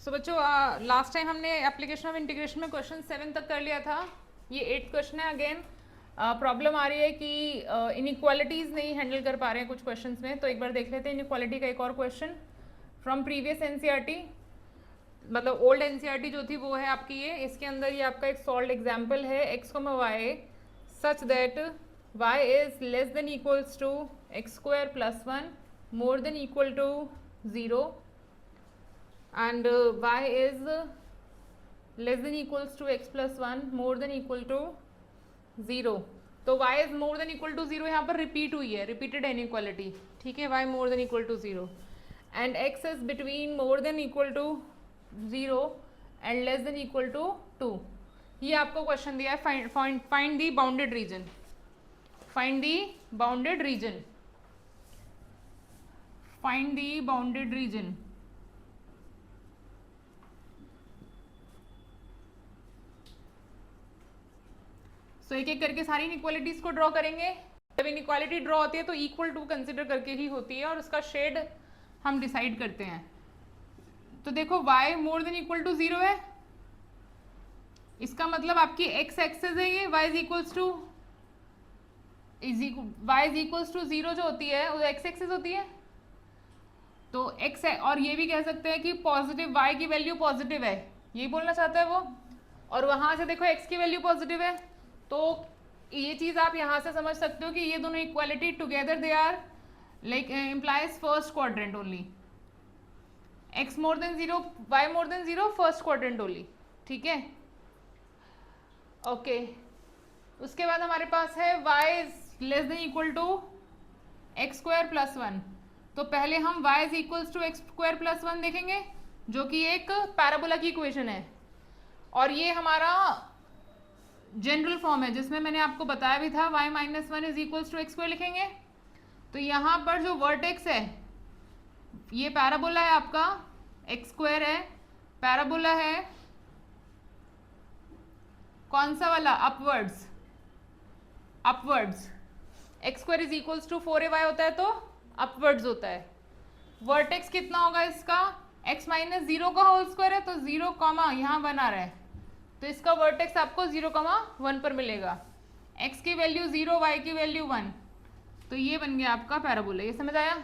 सो बच्चों last time हमने application of integration में क्वेश्चन 7 तक कर लिया था। ये 8th क्वेश्चन है। अगेन प्रॉब्लम आ रही है कि इनइक्वालिटीज़ नहीं हैंडल कर पा रहे हैं कुछ क्वेश्चंस में, तो एक बार देख लेते हैं इनइक्वालिटी का एक और क्वेश्चन फ्रॉम प्रीवियस एनसीईआरटी, मतलब ओल्ड एनसीईआरटी जो थी वो है आपकी ये। इसके अंदर ये आपका एक सॉल्व एग्जाम्पल है x, y such that y is less than equals to x square plus 1 more than equal to 0 and y is less than equals to x plus 1 more than equal to 0। तो y is more than equal to 0 यहाँ पर repeat हुई है, repeated inequality, ठीक है। y more than equal to 0 and x is between more than equal to 0 and less than equal to 2। ये आपको question दिया है, find the bounded region, find the bounded region, find the bounded region. So एक एक करके सारी inequalities को draw करेंगे। जब इनइक्वालिटी ड्रॉ होती है तो इक्वल टू कंसिडर करके ही होती है और उसका शेड हम डिसाइड करते हैं। तो देखो y more than equal to 0 है, इसका मतलब आपकी x एक्सेस है ये, y is equals to y 0 जो होती है वो x एक्सेस होती है। तो x है, और ये भी कह सकते हैं कि पॉजिटिव y की वैल्यू पॉजिटिव है, यही बोलना चाहता है वो। और वहां से देखो x की वैल्यू पॉजिटिव है, तो ये चीज आप यहां से समझ सकते हो कि ये दोनों equality together they are like implies first quadrant only. x more than 0 y more than 0 first quadrant only, ठीक है। ओके, उसके बाद हमारे पास है y is less than equal to x square plus 1। तो पहले हम y is equals to x square plus 1 देखेंगे, जो कि एक पैराबोला की इक्वेशन है। और ये हमारा जनरल फॉर्म है जिसमें मैंने आपको बताया भी था y minus 1 is equals to x square लिखेंगे। तो यहाँ पर जो वर्टेक्स है ये पैराबोला है, आपका एक्स स्क्वायर है, पैराबोला है कौन सा वाला, upwards, upwards. X square is equals to 4ay होता है तो अपवर्ड्स होता है। वर्टेक्स कितना होगा इसका, x माइनस 0 का होल स्क्वायर है तो 0 कॉमा यहाँ बना रहा है, तो इसका वर्टेक्स आपको 0,1 पर मिलेगा। x की वैल्यू 0, y की वैल्यू 1, तो ये बन गया आपका पैराबोला। ये समझ आया,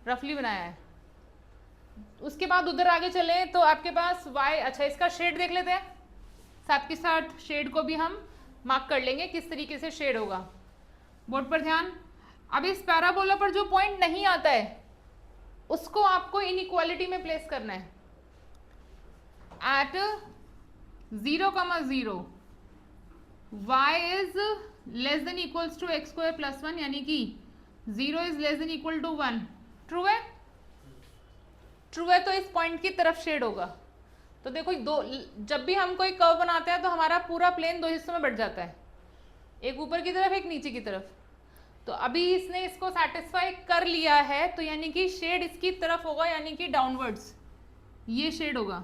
रफली बनाया है। उसके बाद उधर आगे चले तो आपके पास y, अच्छा इसका शेड देख लेते हैं, साथ के साथ शेड को भी हम मार्क कर लेंगे किस तरीके से शेड होगा। बोर्ड पर ध्यान। अब इस पैराबोला पर जो पॉइंट नहीं आता है उसको आपको इनइक्वालिटी में प्लेस करना है। At 0,0 y is less than equals to x square plus 1, यानी कि 0 is less than equal to 1। True है, ट्रू है, तो इस पॉइंट की तरफ शेड होगा। तो देखो दो, जब भी हम कोई कर्व बनाते हैं तो हमारा पूरा प्लेन दो हिस्सों में बढ़ जाता है, एक ऊपर की तरफ एक नीचे की तरफ। तो अभी इसने इसको सेटिस्फाई कर लिया है, तो यानी कि शेड इसकी तरफ होगा, यानी कि डाउनवर्ड्स ये शेड होगा।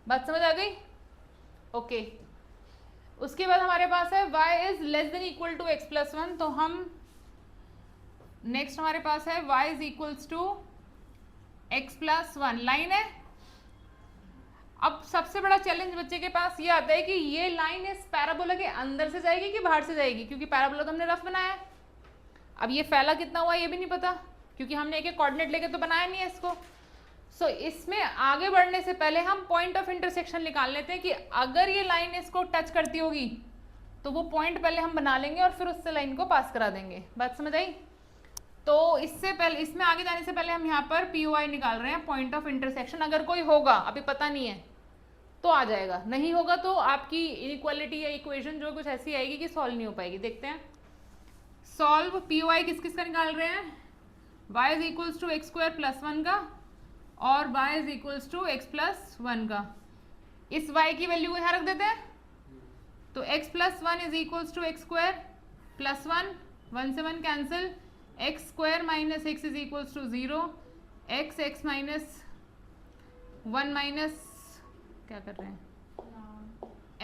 बात समझ आ गई, ओके। उसके बाद हमारे पास है y is less than equal to x plus 1, तो हम नेक्स्ट हमारे पास है y is equals to x plus 1, line है। अब सबसे बड़ा चैलेंज बच्चे के पास ये आता है कि ये लाइन इस पैराबोला के अंदर से जाएगी कि बाहर से जाएगी, क्योंकि पैराबोला तो हमने रफ बनाया है। अब ये फैला कितना हुआ ये भी नहीं पता, क्योंकि हमने एक एक कोऑर्डिनेट लेके तो बनाया नहीं है इसको। सो इसमें आगे बढ़ने से पहले हम पॉइंट ऑफ इंटरसेक्शन निकाल लेते हैं कि अगर ये लाइन इसको टच करती होगी तो वो पॉइंट पहले हम बना लेंगे और फिर उससे लाइन को पास करा देंगे। बात समझ आई। तो इससे पहले, इसमें आगे जाने से पहले हम यहाँ पर POI निकाल रहे हैं, पॉइंट ऑफ इंटरसेक्शन। अगर कोई होगा, अभी पता नहीं है, तो आ जाएगा, नहीं होगा तो आपकी इनइक्वालिटी या इक्वेशन जो कुछ ऐसी आएगी कि सॉल्व नहीं हो पाएगी। देखते हैं सॉल्व। POI किस किस का निकाल रहे हैं, y is equals to x square plus 1 का और y is equals to x plus 1 का। इस y की वैल्यू को यहाँ रख देते हैं, तो x plus 1 is equals to x square plus 1, 1 से 1 cancel, x square minus x is equals to 0, x minus 1 minus क्या कर रहे हैं,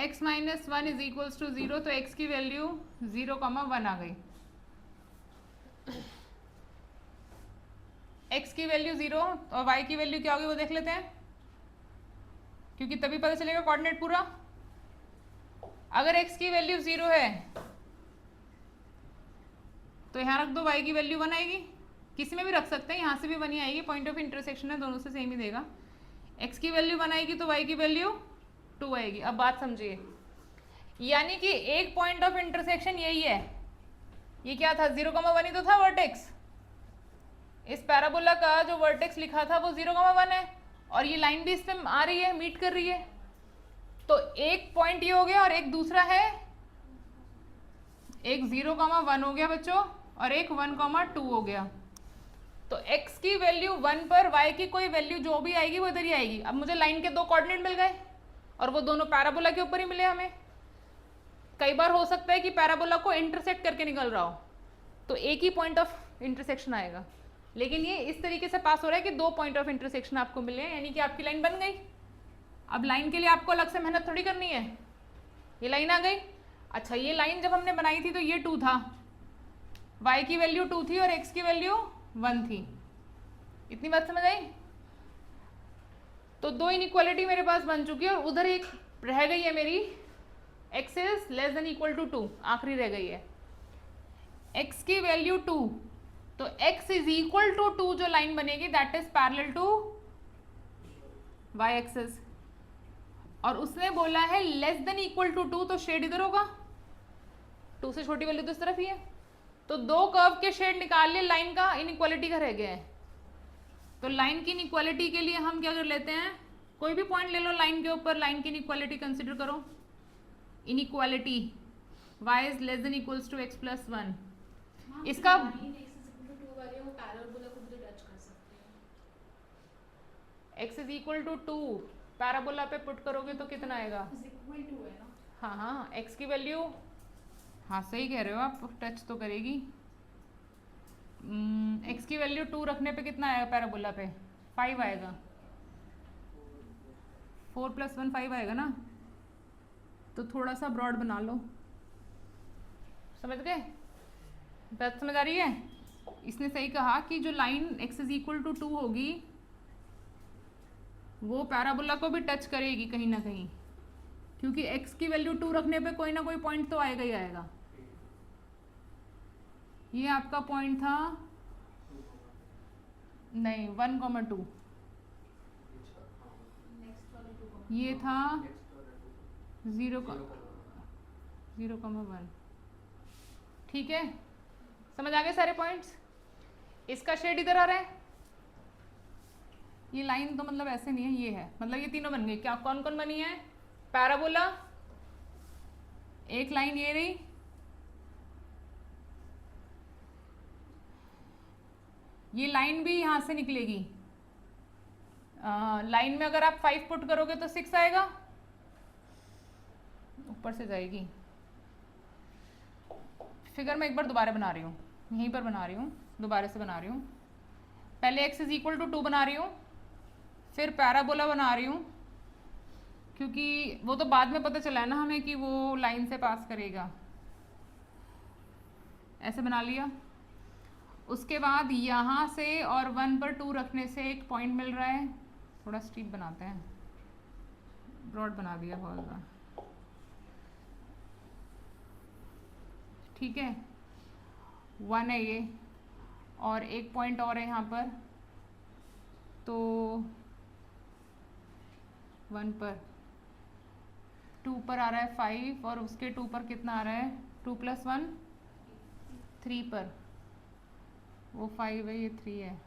x minus 1 is equals to 0, तो x की वैल्यू 0,1 आ गई। x की वैल्यू 0 और y की वैल्यू क्या होगी वो देख लेते हैं। क्योंकि तभी पता चलेगा कोऑर्डिनेट पूरा। अगर x की वैल्यू 0 है तो यहाँ रख दो, y की वैल्यू 1 आएगी। किसी में भी रख सकते हैं, यहाँ से भी 1 ही आएगी, पॉइंट ऑफ इंटरसेक्शन है, दोनों से सेम ही देगा। x की वैल्यू 1 आएगी तो y की वैल्यू 2 आएगी। अब बात समझिए, यानी कि एक पॉइंट ऑफ इंटरसेक्शन यही है। ये क्या था, 0,1 ही तो था वर्टेक्स। इस पैराबोला का जो वर्टेक्स लिखा था वो 0,1 है, और ये लाइन भी इस पे आ रही है, मीट कर रही है। तो एक पॉइंट ये हो गया और एक दूसरा है, एक 0,1 हो गया बच्चों, और एक 1,2 हो गया। तो x की वैल्यू 1 पर y की कोई वैल्यू जो भी आएगी वो इधर ही आएगी। अब मुझे लाइन के दो कोऑर्डिनेट मिल गए और वो दोनों पैराबोला के ऊपर ही मिले हमें। कई बार हो सकता है कि पैराबोला को इंटरसेक्ट करके निकल रहा हो, तो एक ही पॉइंट ऑफ इंटरसेक्शन आएगा, लेकिन ये इस तरीके से पास हो रहा है कि दो पॉइंट ऑफ इंटरसेक्शन आपको मिले हैं, यानी कि आपकी लाइन बन गई। अब लाइन के लिए आपको अलग से मेहनत थोड़ी करनी है, ये लाइन आ गई। अच्छा, ये लाइन जब हमने बनाई थी तो ये 2 था, y की वैल्यू 2 थी और x की वैल्यू 1 थी। इतनी बात समझ आई? तो दो इनइक्वालिटी मेरे पास बन चुकी है, और उधर एक रह गई है मेरी, x is less than equal to 2, आखिरी रह गई है। x की वैल्यू 2, तो x इज इक्वल टू 2 जो लाइन बनेगी that is parallel to y axis, और उसने बोला है लेस देन इक्वल टू 2, तो शेड इधर होगा, 2 से छोटी वैल्यू तो इस तरफ ही है। तो दो कर्व के शेड निकाल लिए, लाइन का इनइक्वालिटी का रह गया है। तो लाइन की इनइक्वालिटी के लिए हम क्या कर लेते हैं, कोई भी पॉइंट ले लो लाइन के ऊपर, लाइन की इनइक्वालिटी कंसिडर करो। Inequality y is less than equals to x plus 1, इसका x is equal to 2 parabola पे पुट करोगे तो कितना आएगा, हाँ हाँ, x की वैल्यू, हाँ सही कह रहे हो आप, टच तो करेगी। x की वैल्यू 2 रखने पे कितना आएगा पैराबोला पे, 5 आएगा। 4 + 1 5 आएगा ना, तो थोड़ा सा ब्रॉड बना लो। समझ गए, बात समझ आ रही है? इसने सही कहा कि जो line x is equal to 2 होगी वो पैराबोला को भी टच करेगी कहीं ना कहीं, क्योंकि x की वैल्यू 2 रखने पे कोई ना कोई पॉइंट तो आएगा ही आएगा। ये आपका पॉइंट था, नहीं 1,2, ये था 0,1। ठीक है, समझ आ गए सारे पॉइंट्स? इसका शेड इधर आ रहा है, ये लाइन तो मतलब ऐसे नहीं है, ये है, मतलब ये तीनों बन गई। क्या कौन कौन बनी है, पैराबोला, एक लाइन ये रही, ये लाइन भी यहां से निकलेगी। लाइन में अगर आप 5 पुट करोगे तो 6 आएगा, ऊपर से जाएगी। फिगर मैं एक बार दोबारा बना रही हूँ, यहीं पर बना रही हूँ, दोबारा से बना रही हूँ। पहले x इज इक्वल टू 2 बना रही हूँ, फिर पैराबोला बना रही हूँ, क्योंकि वो तो बाद में पता चला है ना हमें कि वो लाइन से पास करेगा। ऐसे बना लिया, उसके बाद यहाँ से और 1 पर 2 रखने से एक पॉइंट मिल रहा है, थोड़ा स्ट्रीप बनाते हैं, ब्रॉड बना दिया बहुत ज़्यादा। ठीक है, 1 है ये, और एक पॉइंट और है यहाँ पर, तो 1 पर 2 पर आ रहा है 5, और उसके 2 पर कितना आ रहा है, 2 + 1 3 पर, वो 5 है, ये 3 है।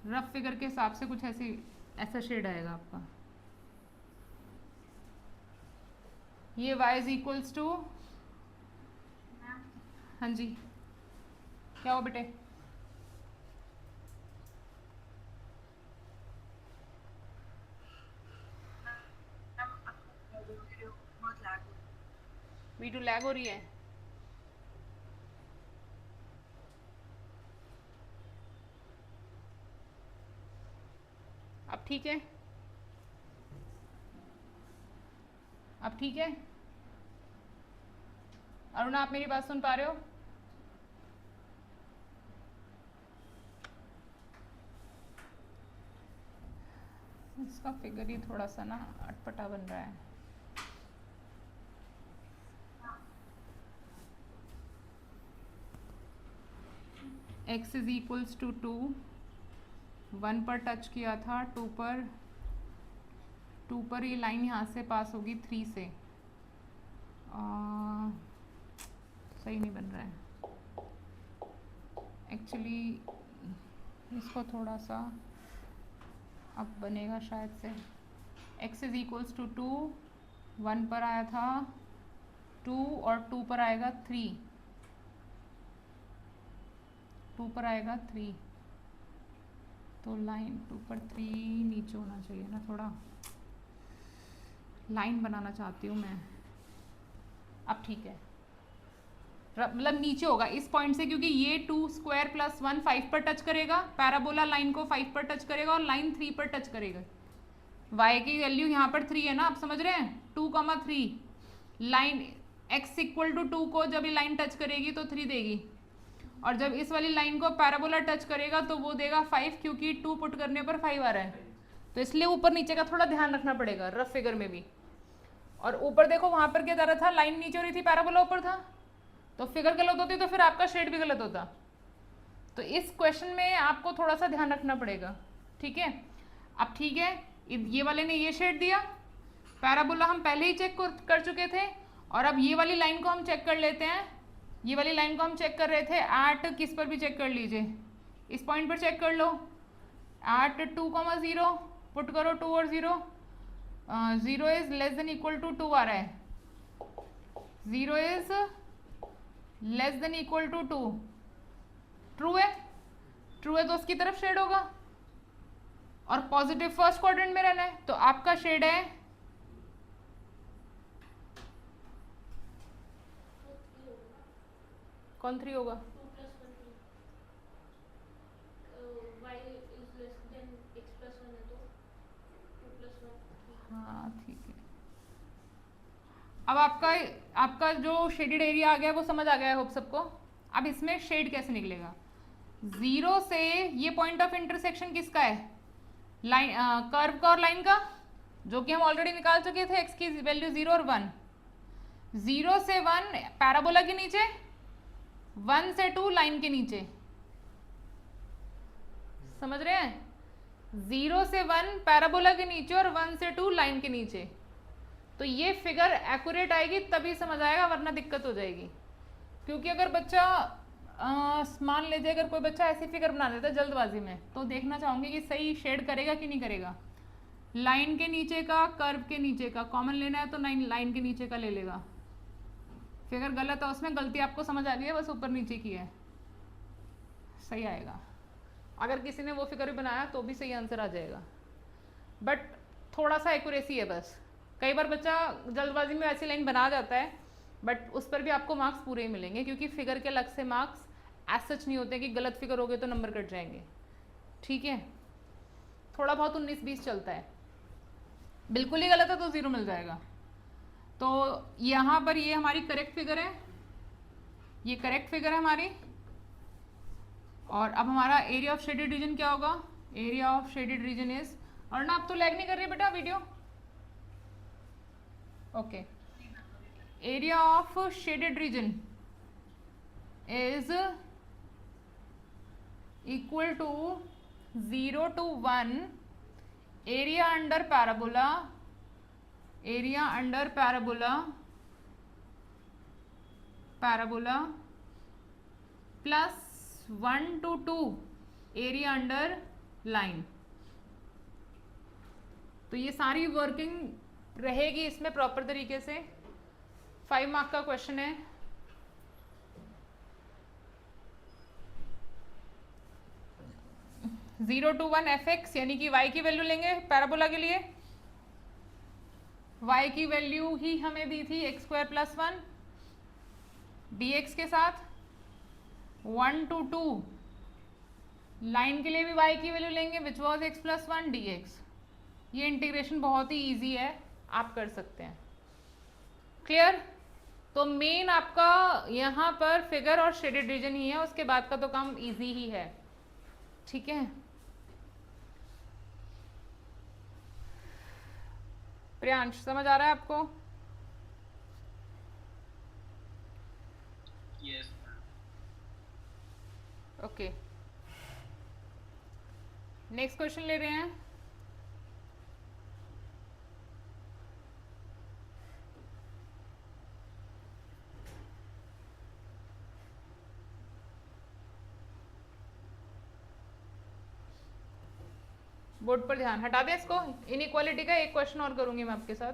रफ फिगर के हिसाब से कुछ ऐसा शेड आएगा आपका। ये y इज इक्वल्स टू, हाँ जी क्या हो बेटे, वीडियो लैग हो रही है। अब ठीक है, अब ठीक है अरुणा, आप मेरी बात सुन पा रहे हो? इसका फिगर ही थोड़ा सा ना अटपटा बन रहा है। x इज इक्वल्स टू 2, 1 पर टच किया था, 2 पर ये लाइन यहाँ से पास होगी 3 से। सही नहीं बन रहा है एक्चुअली, इसको थोड़ा सा अब बनेगा शायद से। x इज इक्वल्स टू 2, 1 पर आया था 2 और 2 पर आएगा 3, 2 पर आएगा 3, तो लाइन 2 पर 3 नीचे होना चाहिए ना, थोड़ा लाइन बनाना चाहती हूँ मैं। अब ठीक है, मतलब नीचे होगा इस पॉइंट से, क्योंकि ये 2 स्क्वायर प्लस 1 5 पर टच करेगा, पैराबोला लाइन को 5 पर टच करेगा और लाइन 3 पर टच करेगा। y की वैल्यू यहाँ पर 3 है ना, आप समझ रहे हैं, 2,3 लाइन x इक्वल टू 2 को जब ये लाइन टच करेगी तो 3 देगी, और जब इस वाली लाइन को पैराबोला टच करेगा तो वो देगा 5, क्योंकि 2 पुट करने पर 5 आ रहा है, तो इसलिए ऊपर नीचे का थोड़ा ध्यान रखना पड़ेगा रफ फिगर में भी। और ऊपर देखो वहां पर क्या जा रहा था, लाइन नीचे हो रही थी, पैराबोला ऊपर था, तो फिगर गलत होती तो फिर आपका शेड भी गलत होता। तो इस क्वेश्चन में आपको थोड़ा सा ध्यान रखना पड़ेगा, ठीक है। अब ठीक है, ये वाले ने ये शेड दिया, पैराबोला हम पहले ही चेक कर चुके थे, और अब ये वाली लाइन को हम चेक कर लेते हैं। ये वाली लाइन को हम चेक कर रहे थे एट, किस पर भी चेक कर लीजिए, इस पॉइंट पर चेक कर लो, एट 2,0 पुट करो 2 और 0, 0 is less than equal to 2 आ रहा है, 0 is less than equal to 2, true है, ट्रू है तो उसकी तरफ शेड होगा, और पॉजिटिव फर्स्ट क्वाड्रेंट में रहना है, तो आपका शेड है कौन 3 होगा, हाँ ठीक है। अब आपका जो शेडेड एरिया आ गया वो समझ आ गया है होप सबको। अब इसमें शेड कैसे निकलेगा, 0 से ये पॉइंट ऑफ इंटरसेक्शन किसका है, लाइन कर्व का और लाइन का, जो कि हम ऑलरेडी निकाल चुके थे, x की वैल्यू 0 और 1, 0 से 1 पैराबोला के नीचे, 1 से 2 लाइन के नीचे, समझ रहे हैं, 0 से 1 पैराबोला के नीचे और 1 से 2 लाइन के नीचे। तो ये फिगर एक्यूरेट आएगी तभी समझ आएगा, वरना दिक्कत हो जाएगी। क्योंकि अगर बच्चा मान लीजिए अगर कोई बच्चा ऐसी फिगर बना देता है जल्दबाजी में, तो देखना चाहूंगी कि सही शेड करेगा कि नहीं करेगा। लाइन के नीचे का, कर्व के नीचे का कॉमन लेना है तो लाइन के नीचे का ले लेगा, फिगर गलत है उसमें, गलती आपको समझ आ गई है, बस ऊपर नीचे की है, सही आएगा। अगर किसी ने वो फिगर भी बनाया तो भी सही आंसर आ जाएगा, बट थोड़ा सा एक्यूरेसी है बस। कई बार बच्चा जल्दबाजी में ऐसी लाइन बना जाता है, बट उस पर भी आपको मार्क्स पूरे ही मिलेंगे, क्योंकि फिगर के अलग से मार्क्स एज सच नहीं होते कि गलत फिगर हो गए तो नंबर कट जाएंगे, ठीक है। थोड़ा बहुत 19-20 चलता है, बिल्कुल ही गलत है तो 0 मिल जाएगा। तो यहाँ पर ये हमारी करेक्ट फिगर है, ये करेक्ट फिगर है हमारी। और अब हमारा एरिया ऑफ शेडेड रीजन क्या होगा, area of shaded region is, और ना आप तो लैग नहीं कर रही बेटा video, okay. Area of shaded region is equal to 0 to 1 area under parabola, area under parabola, parabola plus 1 to 2 area under line. तो ये सारी वर्किंग रहेगी इसमें प्रॉपर तरीके से। 5 मार्क का क्वेश्चन है। जीरो टू 1 fx, यानी कि y की वैल्यू लेंगे पैराबोला के लिए, y की वैल्यू ही हमें दी थी x² + 1 dx के साथ, 1 to 2 लाइन के लिए भी y की वैल्यू लेंगे विच वॉज x + 1 dx। ये इंटीग्रेशन बहुत ही इजी है, आप कर सकते हैं। क्लियर? तो मेन आपका यहाँ पर फिगर और शेडेड रीजन ही है, उसके बाद का तो काम इजी ही है, ठीक है। प्रियांश समझ आ रहा है आपको? यस। ओके, नेक्स्ट क्वेश्चन ले रहे हैं। बोर्ड पर ध्यान, हटा दे इसको। इनइक्वालिटी का एक क्वेश्चन और करूंगी मैं आपके साथ।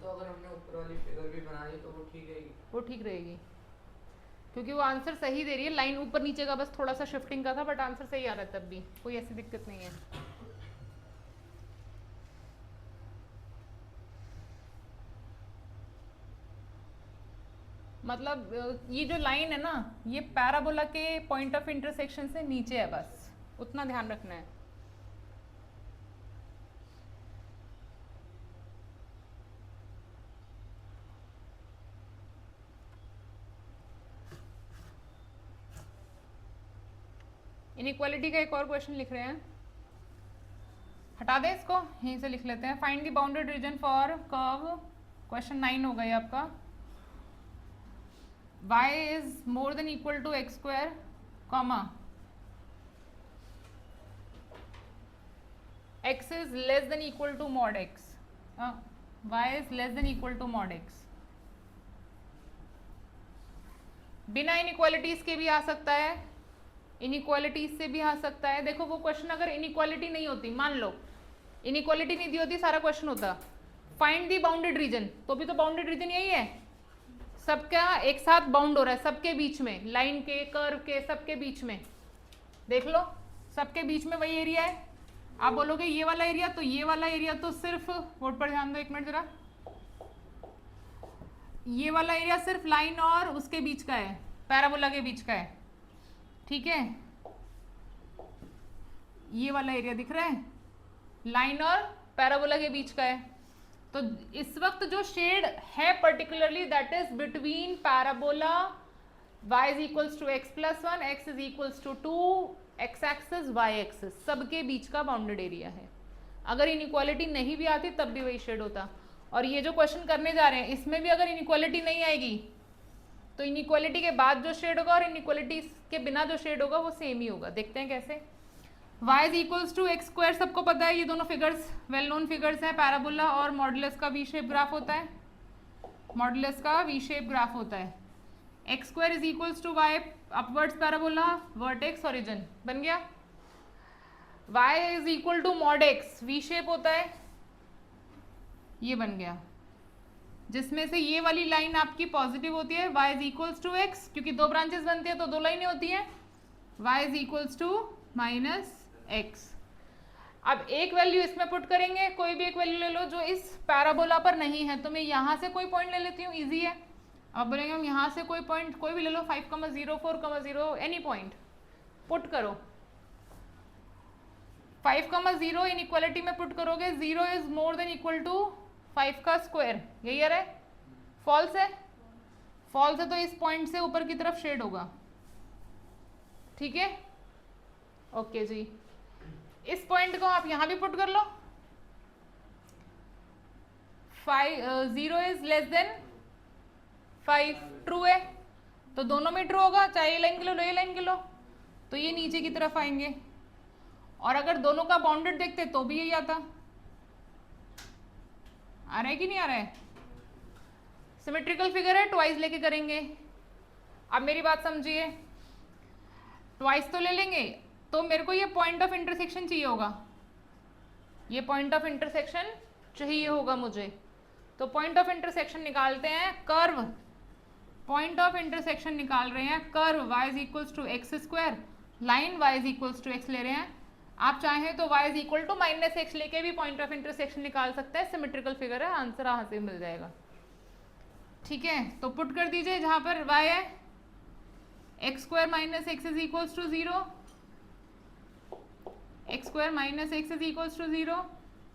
तो अगर हमने ऊपर वाली फिगर भी बना दी तो वो ठीक रहेगी? वो ठीक रहेगी, क्योंकि वो आंसर सही दे रही है। लाइन ऊपर नीचे का बस थोड़ा सा शिफ्टिंग का था, बट आंसर सही आ रहा है, तब भी कोई ऐसी दिक्कत नहीं है। मतलब ये जो लाइन है ना, ये पैराबोला के पॉइंट ऑफ इंटरसेक्शन से नीचे है, बस उतना ध्यान रखना है। इनइक्वालिटी का एक और क्वेश्चन लिख रहे हैं, हटा दें इसको, यहीं से लिख लेते हैं। Find the bounded reason for curve, question 9 होगा ये आपका। y is more than equal to x square, comma x is less than equal to mod x, y is less than equal to mod x। बिना inequalities के भी आ सकता है, inequalities से भी आ सकता है। देखो वो क्वेश्चन अगर इनइक्वालिटी नहीं होती, मान लो इनइक्वालिटी नहीं दी होती, सारा क्वेश्चन होता फाइंड दी बाउंडेड रीजन, तो भी तो बाउंडेड रीजन यही है, सबका एक साथ बाउंड हो रहा है, सबके बीच में, लाइन के, कर्व के, सबके बीच में। देख लो, सबके बीच में वही एरिया है। आप बोलोगे ये वाला एरिया, तो ये वाला एरिया तो सिर्फ, बोर्ड पर ध्यान दो एक मिनट जरा, ये वाला एरिया सिर्फ लाइन और उसके बीच का है, पैराबोला के बीच का है, ठीक है। ये वाला एरिया दिख रहा है, लाइन और पैराबोला के बीच का है। तो इस वक्त जो शेड है particularly, that is between parabola y is equals to x plus 1, x is equals to 2, x axis y axis, सबके बीच का बाउंडेड एरिया है। अगर इनइक्वालिटी नहीं भी आती तब भी वही शेड होता। और ये जो क्वेश्चन करने जा रहे हैं, इसमें भी अगर इनइक्वालिटी नहीं आएगी तो इनइक्वालिटी के बाद जो शेड होगा और इनइक्वालिटी के बिना जो शेड होगा वो सेम ही होगा। देखते हैं कैसे। y is equals to x square, सबको पता है, ये दोनों फिगर्स वेल नोन फिगर्स हैं। पैराबोला और मॉडुलस का वी शेप ग्राफ होता है, मॉडुलस का वी शेप ग्राफ होता है। X square is equals to y upwards parabola vertex origin, बन गया। y is equal to mod x, V shape होता है, ये बन गया, जिसमें से ये वाली लाइन आपकी पॉजिटिव होती है। y is equals to x, क्योंकि दो ब्रांचेस बनती है तो दो लाइनें होती हैं। y is equals to minus x. अब एक वैल्यू इसमें पुट करेंगे, कोई भी एक वैल्यू ले लो जो इस पैराबोला पर नहीं है। तो मैं यहाँ से कोई पॉइंट ले लेती हूँ, इजी है। अब बोलेंगे हम यहाँ से कोई पॉइंट कोई भी ले लो, 5,0, 4,0, एनी पॉइंट पुट करो। 5,0 इनइक्वालिटी में पुट करोगे, 0 is more than equal to 5 का स्क्वायर, यही है। फॉल्स है, फॉल्स है तो इस पॉइंट से ऊपर की तरफ शेड होगा, ठीक है। ओके जी, इस पॉइंट को आप यहां भी पुट कर लो। 0 इज लेस देन 5, ट्रू है, तो दोनों में ट्रू होगा, चाहे ये लाइन के लो ये लाइन के लो, तो ये नीचे की तरफ आएंगे। और अगर दोनों का बाउंडेड देखते तो भी यही आता। आ रहा है कि नहीं आ रहा है? सिमेट्रिकल फिगर है, ट्वाइस लेके करेंगे। अब मेरी बात समझिए, ट्वाइस तो ले लेंगे तो मेरे को ये पॉइंट ऑफ इंटरसेक्शन चाहिए होगा, ये पॉइंट ऑफ इंटरसेक्शन चाहिए होगा मुझे। तो पॉइंट ऑफ इंटरसेक्शन निकालते हैं, कर्व पॉइंट ऑफ इंटरसेक्शन निकाल रहे हैं। Curve y is equals to x square, line y is equals to x ले रहे हैं। आप चाहें तो y is equal to minus x लेके भी पॉइंट ऑफ इंटरसेक्शन निकाल सकते हैं। सिमेट्रिकल फिगर है, आंसर यहाँ से मिल जाएगा, ठीक है। तो पुट कर दीजिए जहां पर y है, x square minus x is equals to 0, x square minus x is equals to 0,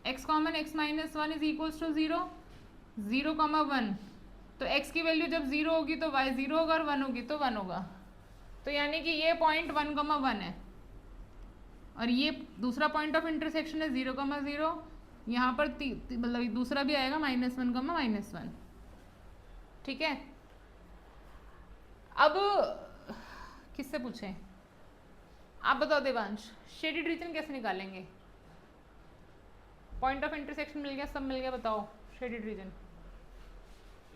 x common x minus 1 is equals to 0, 0,1। तो x की वैल्यू जब 0 होगी तो y 0 होगा और 1 होगी तो 1 होगा। तो यानी कि ये पॉइंट 1,1 है, और ये दूसरा पॉइंट ऑफ इंटरसेक्शन है 0,0, यहाँ पर मतलब दूसरा भी आएगा -1, -1। ठीक है, अब किससे पूछें? आप बताओ देवांश, शेडेड रीजन कैसे निकालेंगे? पॉइंट ऑफ इंटरसेक्शन मिल गया, सब मिल गया, बताओ shaded region.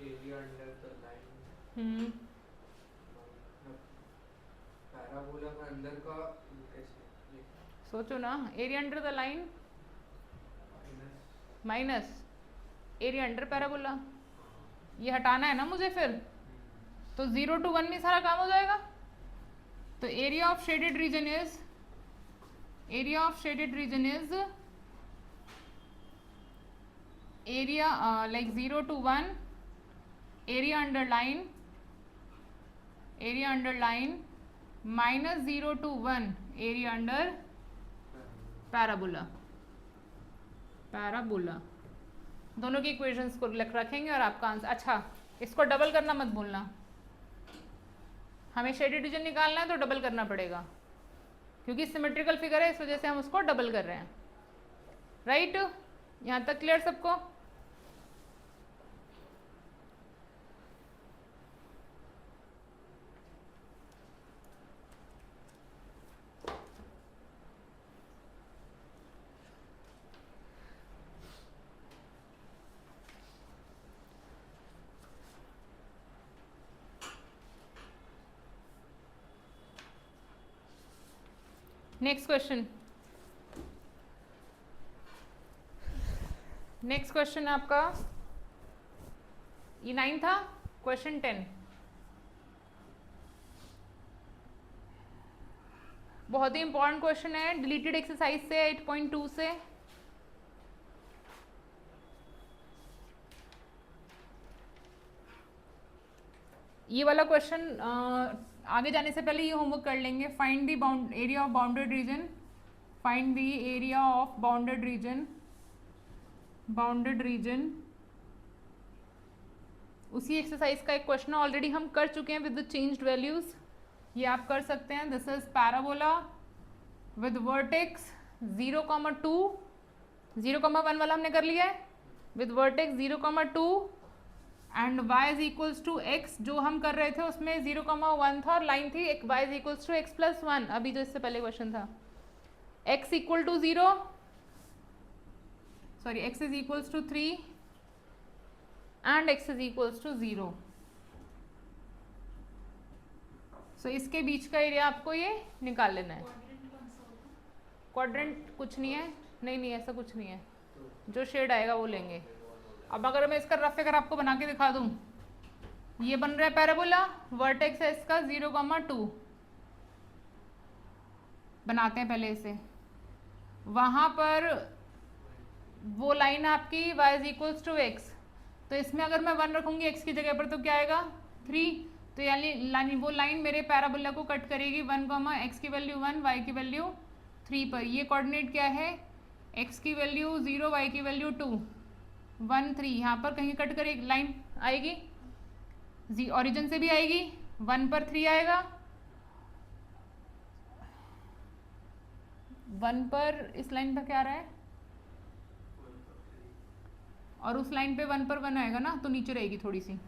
Area under the line, parabola का अंदर का कैसे सोचो ना, area under the line minus, minus area under parabola, ये हटाना है ना मुझे फिर, तो 0 to 1 में सारा काम हो जाएगा। तो area of shaded region is area like 0 to 1 area under line -0 to 1 area under parabola. दोनों की इक्वेशंस को रखेंगे और आपका आंसर। अच्छा, इसको डबल करना मत भूलना, हमें शेडेड रीजन निकालना है तो डबल करना पड़ेगा, क्योंकि सिमेट्रिकल फिगर है, इस वजह से हम उसको डबल कर रहे हैं। राइट, यहाँ तक क्लियर सबको? नेक्स्ट क्वेश्चन आपका ये 9 था। क्वेश्चन 10, बहुत ही इंपॉर्टेंट क्वेश्चन है, डिलीटेड एक्सरसाइज से 8.2 से। ये वाला क्वेश्चन आगे जाने से पहले ये होमवर्क कर लेंगे। Find the area of bounded reason, उसी एक्सरसाइज का एक क्वेश्चन ऑलरेडी हम कर चुके हैं विद द चेंज्ड वैल्यूज, ये आप कर सकते हैं। This is parabola with vertex 0,2, 0,1 वाला हमने कर लिया है, with vertex 0,2 and y is equals to x, जो हम कर रहे थे उसमें 0,1 था और लाइन थी एक y is equals to x plus 1, अभी जो इससे पहले क्वेश्चन था। x equal to 0, sorry x is equals to 3 and x is equals to 0। So इसके बीच का एरिया आपको ये निकाल लेना है। क्वाड्रेंट कुछ नहीं है, नहीं ऐसा कुछ नहीं है, जो शेड आएगा वो लेंगे। अब अगर मैं इसका रफ फिगर आपको बना के दिखा दूं, ये बन रहा है पैराबोला, वर्टेक्स है इसका 0,2, बनाते हैं पहले इसे। वहां पर वो लाइन आपकी y is equals to x, तो इसमें अगर मैं 1 रखूंगी x की जगह पर तो क्या आएगा 3, तो यानी वो लाइन मेरे पैराबोला को कट करेगी 1, x की वैल्यू 1, y की वैल्यू 3 पर। ये कोऑर्डिनेट क्या है, x की वैल्यू 0, y की वैल्यू 2, 1, 3, यहाँ पर कहीं कट कर एक लाइन आएगी, ओरिजिन से भी आएगी, 1 पर 3 आएगा, 1 पर इस लाइन पर क्या आ रहा है, और उस लाइन पे 1 पर 1 आएगा ना, तो नीचे रहेगी थोड़ी सी।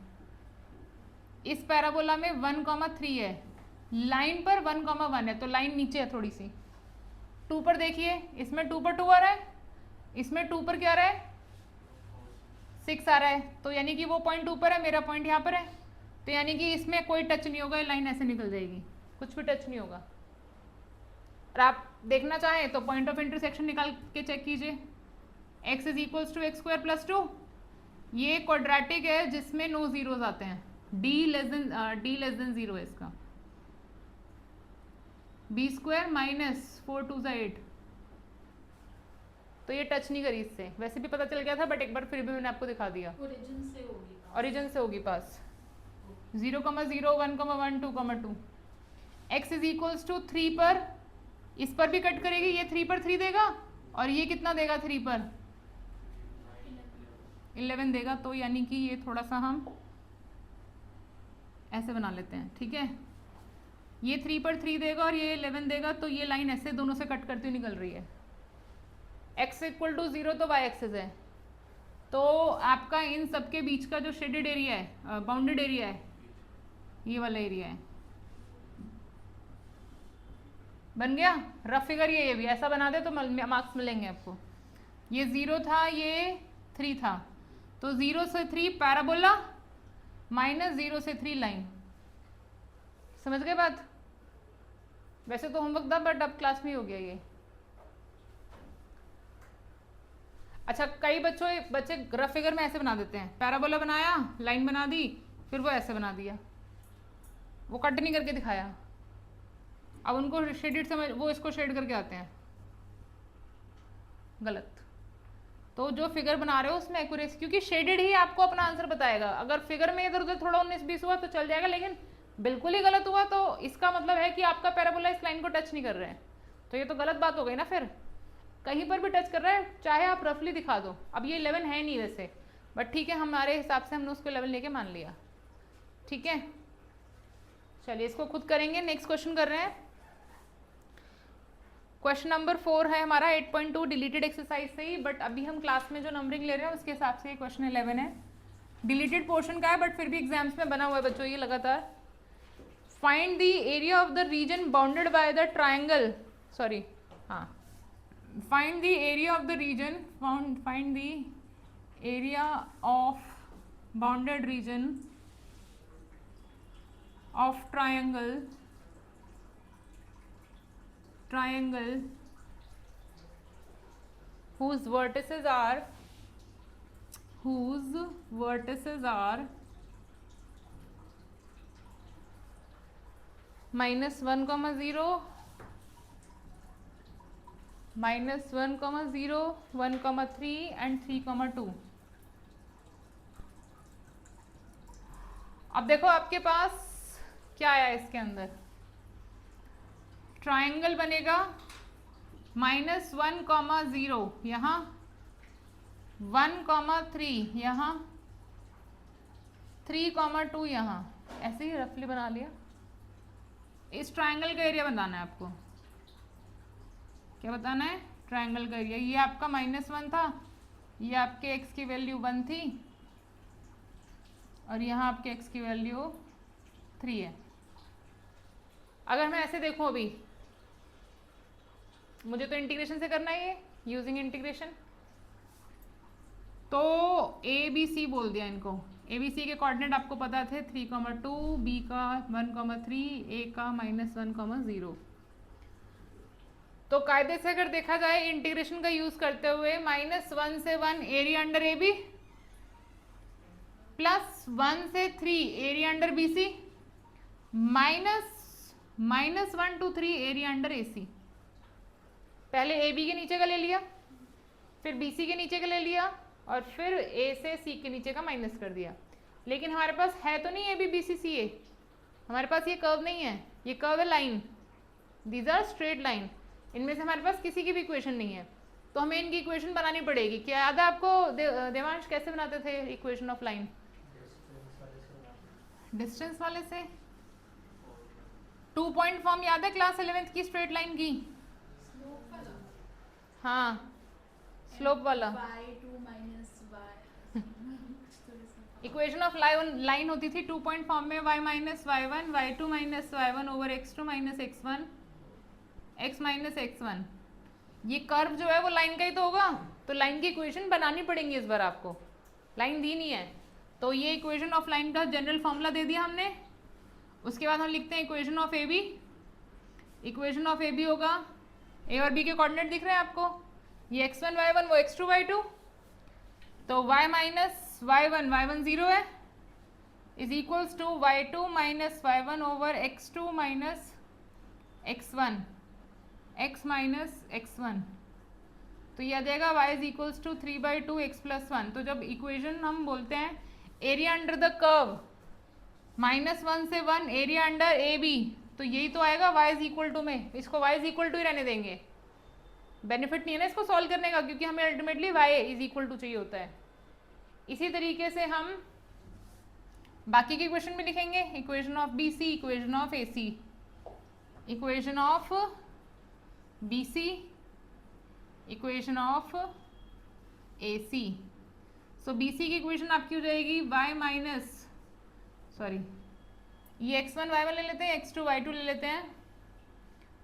इस पैराबोला में 1,3 है, लाइन पर 1,1 है, तो लाइन नीचे है थोड़ी सी। 2 पर देखिए, इसमें 2 पर 2 आ रहा है, इसमें 2 पर क्या आ रहा है 6 आ रहा है, तो यानी कि वो पॉइंट ऊपर है, मेरा पॉइंट यहाँ पर है, तो यानी कि इसमें कोई टच नहीं होगा, लाइन ऐसे निकल जाएगी, कुछ भी टच नहीं होगा। और आप देखना चाहें तो पॉइंट ऑफ इंटरसेक्शन निकाल के चेक कीजिए, x is equals to x square plus 2, ये क्वाड्रेटिक है जिसमें नो जीरोज आते हैं, d लेस देन 0 है इसका, b स्क्वायर माइनस 4 2 8, तो ये टच नहीं करी इससे, वैसे भी पता चल गया था बट एक बार फिर भी मैंने आपको दिखा दिया। ओरिजिन से होगी पास, 0,0 1,1 2,2, x इज इक्वल्स टू 3 पर, इस पर भी कट करेगी, ये 3 पर 3 देगा और ये कितना देगा 3 पर 11 देगा, तो यानी कि ये थोड़ा सा हम ऐसे बना लेते हैं, ठीक है। ये 3 पर 3 देगा और ये 11 देगा, तो ये लाइन ऐसे दोनों से कट करती हुई निकल रही है। x इक्वल टू 0 तो y एक्सेस है, तो आपका इन सबके बीच का जो शेडेड एरिया है, बाउंडेड एरिया है, ये वाला एरिया है। बन गया रफ फिगर। ये भी ऐसा बना दे तो मार्क्स मिलेंगे आपको। ये 0 था, ये 3 था, तो 0 से 3 पैराबोला, माइनस 0 से 3 लाइन। समझ गए बात? वैसे तो होमवर्क था, बट अब क्लास में ही हो गया ये। अच्छा, कई बच्चे रफ फिगर में ऐसे बना देते हैं, पैराबोला बनाया, लाइन बना दी, फिर वो ऐसे बना दिया, वो कट नहीं करके दिखाया। अब उनको शेडेड समझ, वो इसको शेड करके आते हैं, गलत। तो जो फिगर बना रहे हो उसमें एक्यूरेसी, क्योंकि शेडेड ही आपको अपना आंसर बताएगा। अगर फिगर में इधर उधर थोड़ा 19-20 हुआ तो चल जाएगा, लेकिन बिल्कुल ही गलत हुआ तो इसका मतलब है कि आपका पैराबोला इस लाइन को टच नहीं कर रहे हैं, तो ये तो गलत बात हो गई ना। फिर कहीं पर भी टच कर रहा है, चाहे आप रफली दिखा दो। अब ये 11 है नहीं वैसे, बट ठीक है, हमारे हिसाब से हमने उसको 11 लेके मान लिया। ठीक है, चलिए इसको खुद करेंगे। नेक्स्ट क्वेश्चन कर रहे हैं। क्वेश्चन नंबर 4 है हमारा 8.2 डिलीटेड एक्सरसाइज से ही, बट अभी हम क्लास में जो नंबरिंग ले रहे हैं उसके हिसाब से क्वेश्चन 11 है। डिलीटेड पोर्शन का है, बट फिर भी एग्जाम्स में बना हुआ है बच्चों ये लगातार। Find the area of the reason bounded by the triangle, sorry हाँ, find the area of the region, find the area of bounded region of triangle whose vertices are -1, -0, -1, 0, 1, 3 and 3, 2। अब देखो आपके पास क्या आया इसके अंदर, ट्राइंगल बनेगा -1, 0 यहाँ, 1, 3 यहाँ, 3, 2 यहाँ। ऐसे ही रफली बना लिया। इस ट्राइंगल का एरिया बताना है आपको। क्या बताना है? ट्राइंगल का एरिया। ये आपका -1 था, ये आपके x की वैल्यू 1 थी, और यहाँ आपके x की वैल्यू 3 है। अगर मैं ऐसे देखूं, अभी मुझे तो इंटीग्रेशन से करना है, ये यूजिंग इंटीग्रेशन, तो ए बी सी बोल दिया इनको। ए बी सी के कोऑर्डिनेट आपको पता थे 3, 2, बी का 1, 3, ए का -1, 0। तो कायदे से अगर देखा जाए इंटीग्रेशन का यूज करते हुए, -1 से 1 एरिया अंडर ए बी, +1 से 3 area under B C, -1 to 3 area under A C. पहले ए बी के नीचे का ले लिया, फिर बी सी के नीचे का ले लिया, और फिर ए से सी के नीचे का माइनस कर दिया। लेकिन हमारे पास है तो नहीं ए बी बी सी सी ए, हमारे पास ये कर्व नहीं है, ये कर्व है line, these are straight line. इनमें से हमारे पास किसी की भी इक्वेशन नहीं है, तो हमें इनकी इक्वेशन बनानी पड़ेगी। क्या याद है आपको देवांश, कैसे बनाते थे इक्वेशन ऑफ लाइन? डिस्टेंस वाले से। 2 पॉइंट फॉर्म याद है क्लास 11th की स्ट्रेट लाइन की? हाँ, स्लोप वाला। इक्वेशन ऑफ लाइन होती थी 2 पॉइंट फॉर्म में, y - y1, y2 - y1 over x2 - x1, x - x1। ये कर्व जो है वो लाइन का ही तो होगा, तो लाइन की इक्वेशन बनानी पड़ेंगी इस बार आपको। लाइन दी नहीं है, तो ये इक्वेशन ऑफ लाइन का जनरल फॉर्मूला दे दिया हमने। उसके बाद हम लिखते हैं equation of A B. Equation of A B होगा, ए और बी के कोऑर्डिनेट दिख रहे हैं आपको, ये x1 y1 वो x2 y2, तो y - y1 0 है, is equals to y2 - y1 over x2 - x1, x - x1। तो ये आ जाएगा y is equals to 3/2 x + 1। तो जब इक्वेशन हम बोलते हैं एरिया अंडर द कर्व -1 से 1 एरिया अंडर ए बी, तो यही तो आएगा y इज इक्वल टू में। इसको y इज इक्वल टू ही रहने देंगे, बेनिफिट नहीं है ना इसको सॉल्व करने का, क्योंकि हमें ultimately y is equal to चाहिए होता है। इसी तरीके से हम बाकी के इक्वेशन भी लिखेंगे, equation of B C, equation of A C. Equation of BC, equation of AC। So BC की इक्वेशन आपकी हो जाएगी y माइनस, सॉरी ये x1 y1 ले लेते हैं, x2 y2 ले लेते हैं।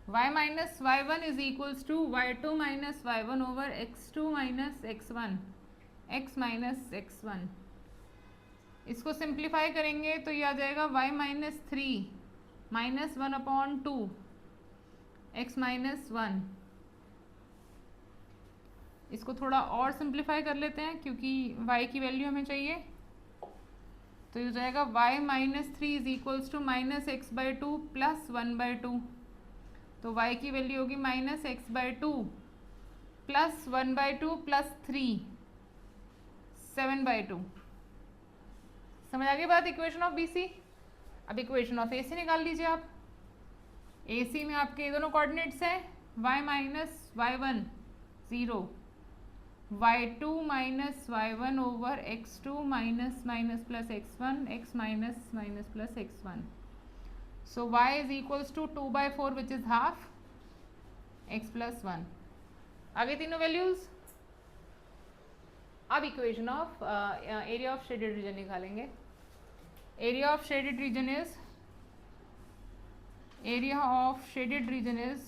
y minus y1 is equals to y2 minus y1 over x2 minus x1, x minus x1। इसको सिंप्लीफाई करेंगे तो ये आ जाएगा y minus 3 minus 1/2 x minus 1। इसको थोड़ा और सिंप्लीफाई कर लेते हैं क्योंकि y की वैल्यू हमें चाहिए। तो ये हो जाएगा y minus 3 is equals to minus x/2 plus 1/2। तो y की वैल्यू होगी माइनस x/2 प्लस 1/2 प्लस 3 7/2। समझ आ गई बात इक्वेशन ऑफ BC। अब इक्वेशन ऑफ AC निकाल लीजिए आप। AC में आपके दोनों कोऑर्डिनेट्स हैं y minus y1 0, y2 minus y1 over x2 minus minus plus x1, x minus minus plus x1। So y is equals to 2/4 which is half x plus 1। आगे तीनों values. अब equation of area of shaded region निकालेंगे। Area of shaded region is, area of shaded region is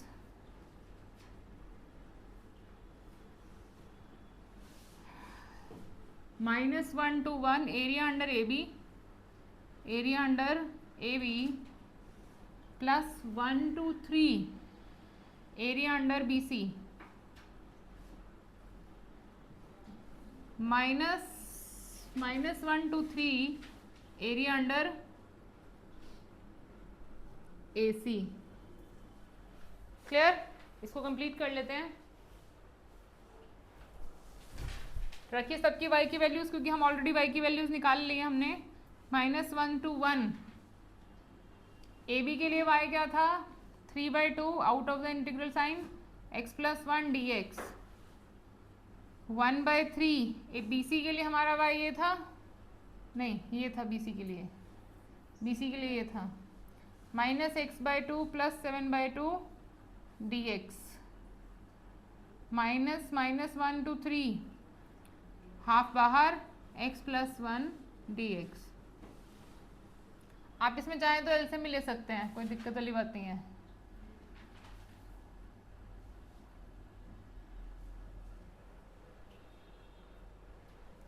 -1 to 1 area under AB, area under AB plus 1 to 3 area under BC minus 1 to 3 area under AC। Clear? इसको complete कर लेते हैं। रखिए सबकी y की values क्योंकि हम already y की वैल्यूज निकाल ली है हमने। -1 to 1 AB के लिए y क्या था 3/2 out of the integral sign x plus 1 dx। 1/3 BC के लिए हमारा y ये था, नहीं ये था BC के लिए, BC के लिए ये था minus x/2 plus 7/2 dx minus -1 to 3 half बाहर x प्लस 1 dx। आप इसमें चाहें तो एलसीएम भी ले सकते हैं, कोई दिक्कत वाली बात नहीं है।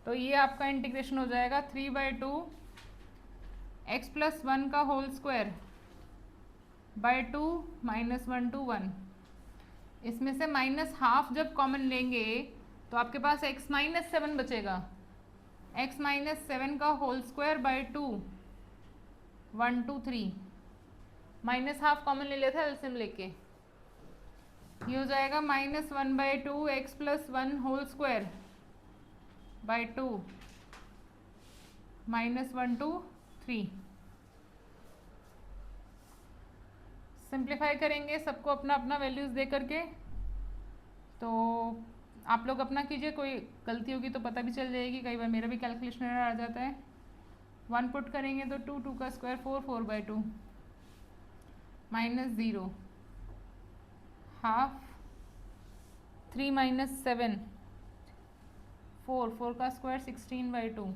तो ये आपका इंटीग्रेशन हो जाएगा 3/2 x प्लस 1 का होल स्क्वायर बाय 2 -1 to 1। इसमें से माइनस हाफ जब कॉमन लेंगे तो आपके पास x माइनस 7 बचेगा। x माइनस 7 का whole square by 2 1 2 3 minus half common ले लेते हैं एलसीएम लेके। ये हो जाएगा -1/2 x plus 1 whole square by 2 -1 to 3। Simplify करेंगे सबको अपना अपना वैल्यूज़ दे करके। तो आप लोग अपना कीजिए, कोई गलती होगी तो पता भी चल जाएगी, कई बार मेरा भी कैलकुलेशन एरर आ जाता है। 1 पुट करेंगे तो 2 2 का स्क्वायर 4 4/2 -0 हाफ 3 -7 4 4 का स्क्वायर 16/2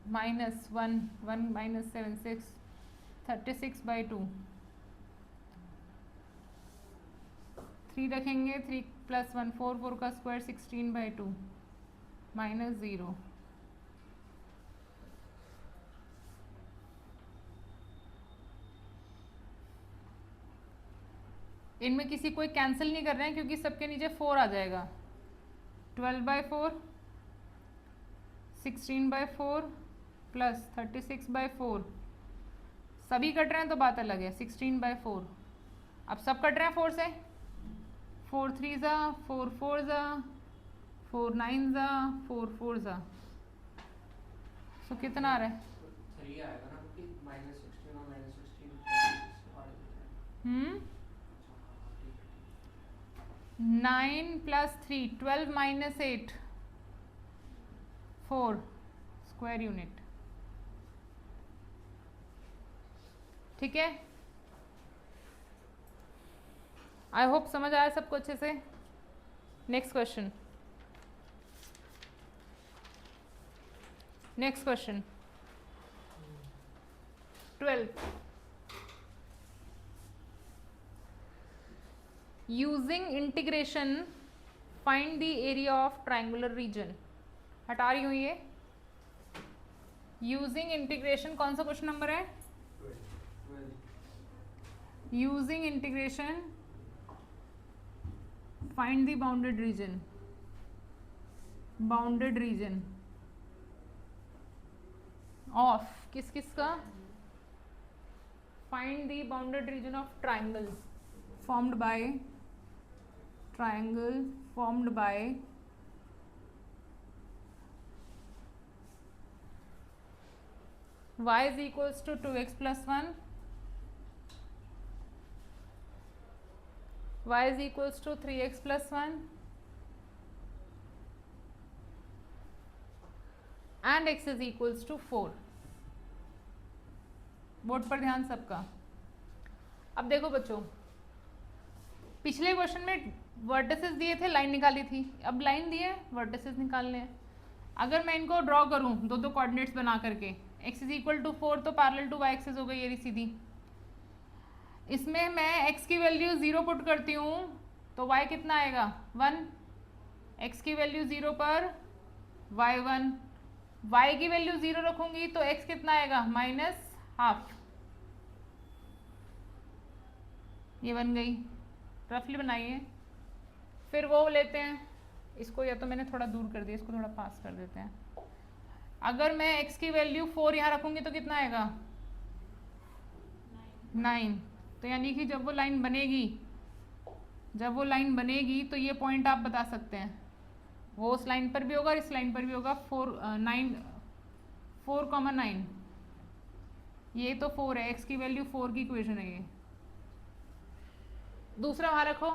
-1 1 -7 6 36/2 3 रखेंगे 3 + 1 4 4 का स्क्वायर 16/2 -0। इनमें किसी कोई कैंसिल नहीं कर रहे हैं क्योंकि सबके नीचे 4 आ जाएगा। 12/4 16/4 प्लस 36/4 सभी कट रहे हैं तो बात अलग है। 16/4 अब सब कट रहे हैं 4 से, 4 3 ज़ा 4 4 ज़ा 4 9 ज़ा 4 4 ज़ा। सो कितना आ रहा है? 3 आएगा ना क्योंकि -16 और -16 9 + 3 12 - 8 4 स्क्वायर यूनिट। ठीक है, आई होप समझ आया सबको अच्छे से. Next question. Next question 12. Using integration find the area of triangular region. हटा रही हूँ ये. यूजिंग इंटीग्रेशन कौन सा क्वेश्चन नंबर है? Using integration find the bounded region. Bounded region of किस किस का? Find the bounded region of triangle formed by triangle formed by y is equals to 2x plus 1, y is equals to 3x plus 1 and x is equals to 4. Board पर ध्यान सबका. अब देखो बच्चों, पिछले क्वेश्चन में वर्टिसेस दिए थे, लाइन निकाली थी. अब लाइन दिए, वर्टिसेस निकालने हैं. अगर मैं इनको ड्रॉ करूं दो दो कोऑर्डिनेट्स बना करके, x इज इक्वल टू 4 तो पैरेलल टू y एक्सिस हो गई ये सीधी. इसमें मैं x की वैल्यू 0 पुट करती हूँ तो y कितना आएगा? 1. x की वैल्यू 0 पर y 1. y की वैल्यू 0 रखूंगी तो x कितना आएगा? -हाफ. ये बन गई. रफली बनाइए. फिर वो लेते हैं इसको, या तो मैंने थोड़ा दूर कर दिया, इसको थोड़ा पास कर देते हैं. अगर मैं x की वैल्यू 4 यहाँ रखूंगी तो कितना आएगा? 9. तो यानी कि जब वो लाइन बनेगी तो ये पॉइंट आप बता सकते हैं. वो उस लाइन पर भी होगा और इस लाइन पर भी होगा. 4,9. ये तो 4 है, x की वैल्यू 4 की इक्वेशन है ये. दूसरा वहाँ रखो.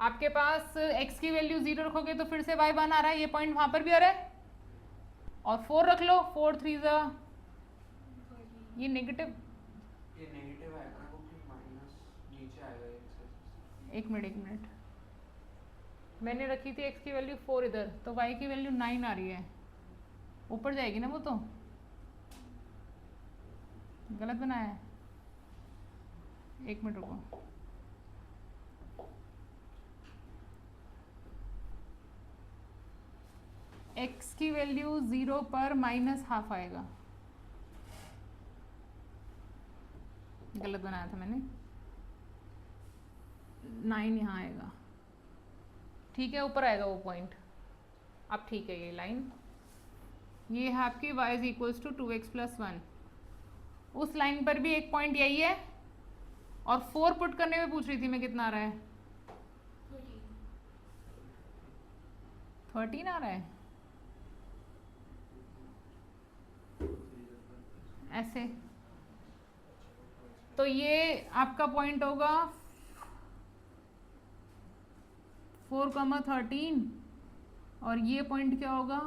आपके पास x की वैल्यू 0 रखोगे तो फिर से y 1 आ रहा है, ये पॉइंट वहाँ पर भी आ रहा है. और 4 रख लो. 4 3 ये नेगेटिव आएगा ना, क्योंकि माइनस नीचे आएगा ये. एक मिनट. मैंने रखी थी x की वैल्यू 4 इधर, तो y की वैल्यू 9 आ रही है. ऊपर जाएगी ना वो, तो गलत बनाया है. एक मिनट रुको. x की वैल्यू 0 पर -हाफ आएगा. गलत बनाया था मैंने. 9 यहाँ आएगा. ठीक है, ऊपर आएगा वो पॉइंट. अब ठीक है, ये लाइन ये है आपकी y is equals to 2x plus 1. उस लाइन पर भी एक पॉइंट यही है. और 4 पुट करने में पूछ रही थी मैं कितना आ रहा है? 13 आ रहा है. ऐसे तो ये आपका पॉइंट होगा 4,13 और ये पॉइंट क्या होगा?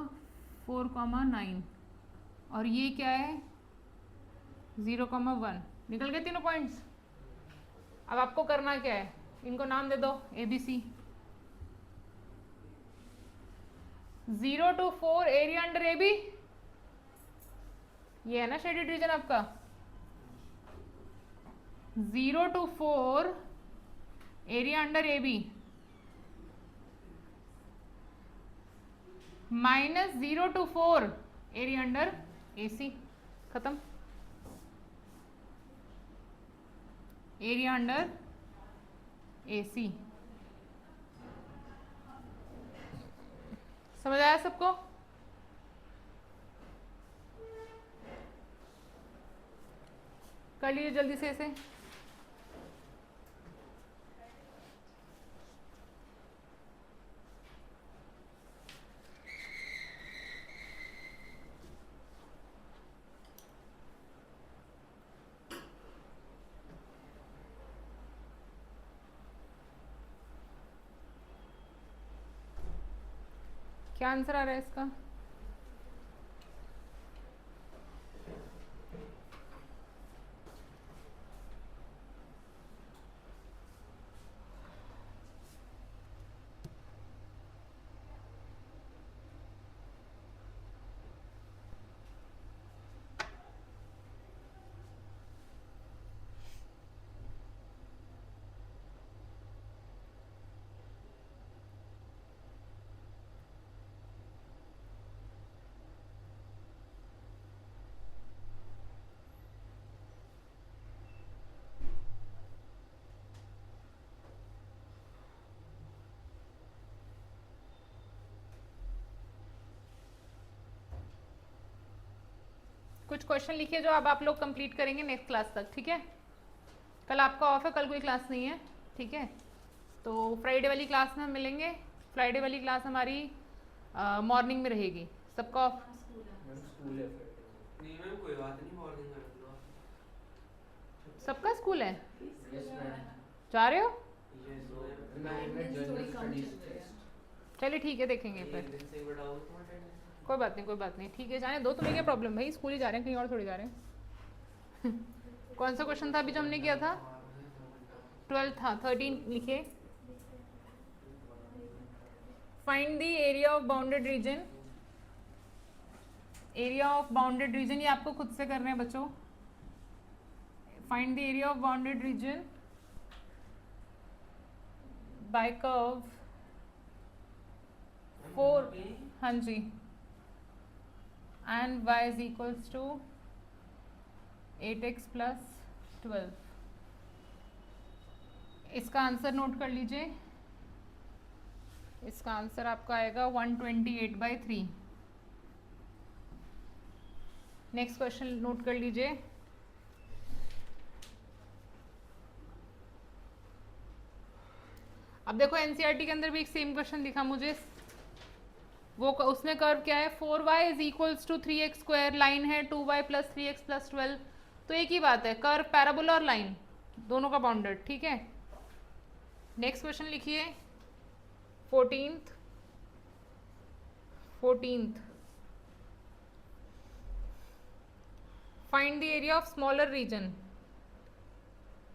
4,9 और ये क्या है? 0,1. निकल गए तीनों पॉइंट्स. अब आपको करना क्या है? इनको नाम दे दो ABC. 0 to 4 area under AB. ये है ना शेडेड रीजन आपका. 0 to 4 area under AB -0 to 4 area under AC. खत्म. Area under AC. समझ आया सबको? कर लीजिए जल्दी से इसे. क्या आंसर आ रहा है इसका? कुछ क्वेश्चन लिखिए जो अब आप लोग कंप्लीट करेंगे नेक्स्ट क्लास तक, ठीक है। कल आपका ऑफ है, कल कोई क्लास नहीं है, ठीक है। तो फ्राइडे वाली क्लास में हम मिलेंगे। फ्राइडे वाली क्लास हमारी मॉर्निंग में रहेगी। सबका ऑफ? मैम स्कूल है फिर। नहीं मैम कोई बात नहीं, मॉर्निंग कर लो। सबका स्कूल है? Yes ma'am. जा रहे हो? Yes ma'am. Management general studies test. चलिए ठीक है, देखेंगे एक फिर। दिन से बढ़ाओ तो अटेंडेंस। कोई बात नहीं, कोई बात नहीं, ठीक है, जाने दो। तुम्हें क्या प्रॉब्लम भाई, स्कूल ही जा रहे हैं, कहीं और थोड़ी जा रहे हैं। कौन सा क्वेश्चन था अभी जो हमने किया था? 12 था। 13 लिखिए। Find the area of bounded region. Area of bounded region ये आपको खुद से करना है बच्चों। Find the area of bounded region by curve 4। हाँ जी। And y is equals to 8x plus 12। इसका आंसर नोट कर लीजिए। इसका आंसर आपका आएगा 128/3। नेक्स्ट क्वेश्चन नोट कर लीजिए। अब देखो एनसीईआरटी के अंदर भी एक सेम क्वेश्चन दिखा मुझे। वो उसमें कर्व क्या है? 4y is equals to 3x square. Line है 2y प्लस 3x प्लस 12। तो एक ही बात है, कर्व, पैराबोला और लाइन दोनों का बाउंडेड, ठीक है। नेक्स्ट क्वेश्चन लिखिए 14th। Find the area of smaller region.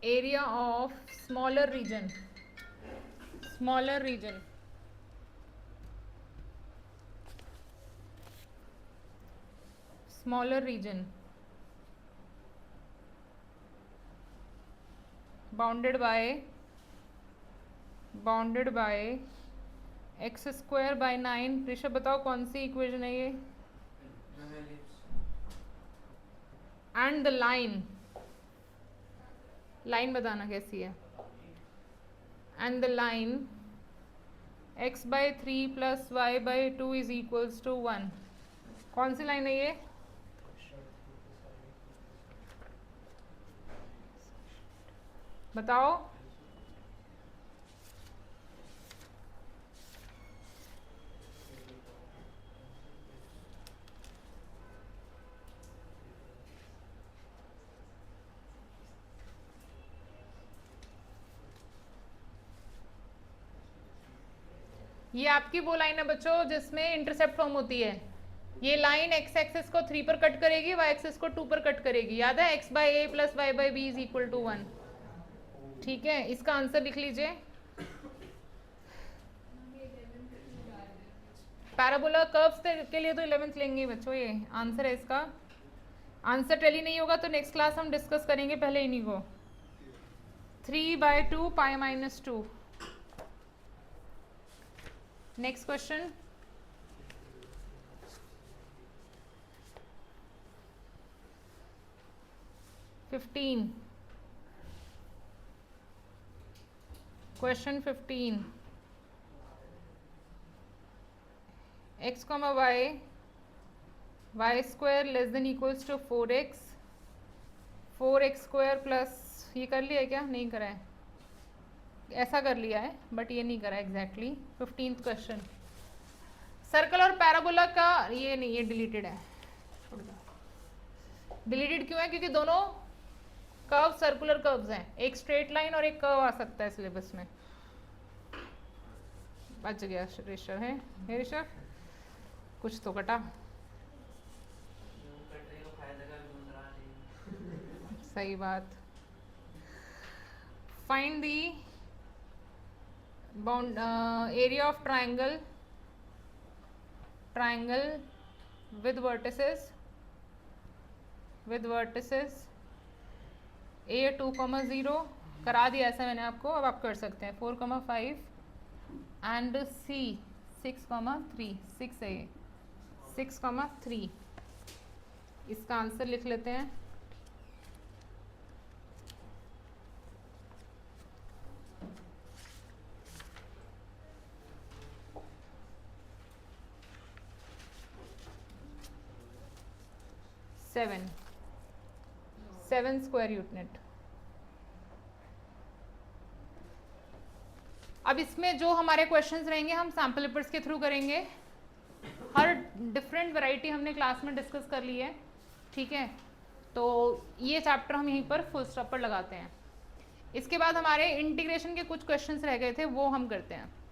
Area of smaller region. Smaller region. Smaller region bounded by x square by 9। Rishabh बताओ कौन सी इक्वेशन है ये? एंड द लाइन बताना कैसी है। And the line x/3 plus y/2 is equals to 1। कौन सी line है ये? बताओ। ये आपकी वो लाइन है बच्चों जिसमें इंटरसेप्ट फॉर्म होती है। ये लाइन एक्स एक्सिस को 3 पर कट करेगी, वाई एक्सिस को 2 पर कट करेगी। याद है? x/a plus y/b is equal to 1। ठीक है, इसका आंसर लिख लीजिए। पैराबोला कर्व्स के लिए तो 11th लेंगे बच्चों। ये आंसर है इसका। आंसर टेली नहीं होगा तो नेक्स्ट क्लास हम डिस्कस करेंगे, पहले इन्हीं को। 3/2 π-2। Next question. Question 15। x, y square less than equals to 4x। 4x square plus, ये कर लिया है क्या? नहीं करा है, ऐसा कर लिया है बट ये नहीं करा एग्जैक्टली। 15th question. सर्कल और पैराबोला का ये नहीं, ये डिलीटेड है। डिलीटेड क्यों है? क्योंकि दोनों कर्व सर्कुलर कर्व्स हैं। एक स्ट्रेट लाइन और एक कर्व आ सकता है सिलेबस में। बच गया ऋषभ है। हे ऋषभ, कुछ तो कटा। सही बात। Find the bound area of triangle with vertices a 2,0 करा दिया ऐसा मैंने आपको। अब आप कर सकते हैं 4,5 एंड c 6,3। 6 है ये, 6,3। इसका आंसर लिख लेते हैं। 7 स्क्वायर यूनिट। अब इसमें जो हमारे क्वेश्चंस रहेंगे हम सैम्पल पेपर्स के थ्रू करेंगे। हर डिफरेंट वैरायटी हमने क्लास में डिस्कस कर ली है, ठीक है। तो ये चैप्टर हम यहीं पर फुल स्टॉप पर लगाते हैं। इसके बाद हमारे इंटीग्रेशन के कुछ क्वेश्चंस रह गए थे, वो हम करते हैं।